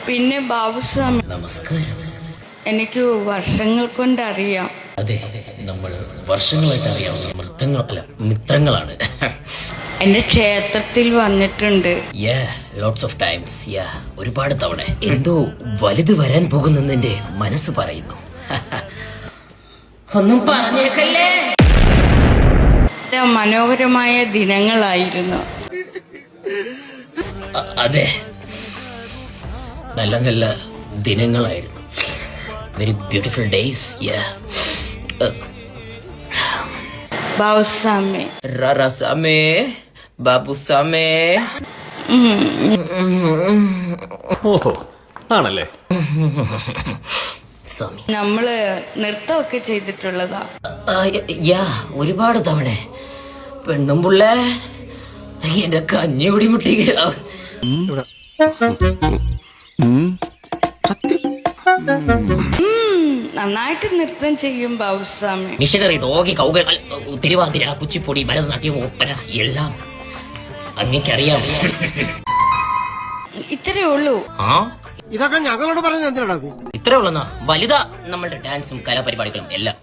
പിന്നെ ബാബുസ്വാമി, നമസ്കാരം. എനിക്ക് വർഷങ്ങൾ കൊണ്ടറിയാം. അതെ, നമ്മൾ വർഷങ്ങളായിട്ട് അറിയാവുന്ന മിത്രങ്ങളാണ്. എന്റെ ക്ഷേത്രത്തിൽ വന്നിട്ടുണ്ട്. Lots of times. ഒരുപാട് തവണ. എന്തോ വലുത് വരാൻ പോകുന്നെന്ന് എന്റെ മനസ്സ് പറയുന്നു. ഒന്നും പറഞ്ഞേക്കല്ലേ. മനോഹരമായ ദിനങ്ങളായിരുന്നു. അതെ, നല്ല നല്ല ദിനങ്ങളായിരുന്നു. Very beautiful days. ബാബുസ്വാമി, ററസാമേ, ബാബുസാമേ. ഓഹോ, ആണല്ലേ. സ്വാമി, നമ്മള് നൃത്തമൊക്കെ ചെയ്തിട്ടുള്ളതാ. ഒരുപാട് തവണ. പെണ്ണും പുള്ള എന്റെ കഞ്ഞിയോടി മുട്ടി. നന്നായിട്ട് നൃത്തം ചെയ്യും ബാബുസ്വാമി. മിഷനറി, ഡോഗി, കൗകൾ, തിരുവാതിര, കുച്ചിപ്പൊടി, ഭരതനാട്യം, ഒപ്പന എല്ലാം അങ്ങേക്കറിയാം. ഇത്രയേ ഉള്ളൂ. ഇതൊക്കെ ഞങ്ങളോട് പറഞ്ഞ എന്തിനാ? ഇത്രേ ഉള്ളെന്നാ? വലുതാ നമ്മളുടെ ഡാൻസും കലാപരിപാടികളും എല്ലാം.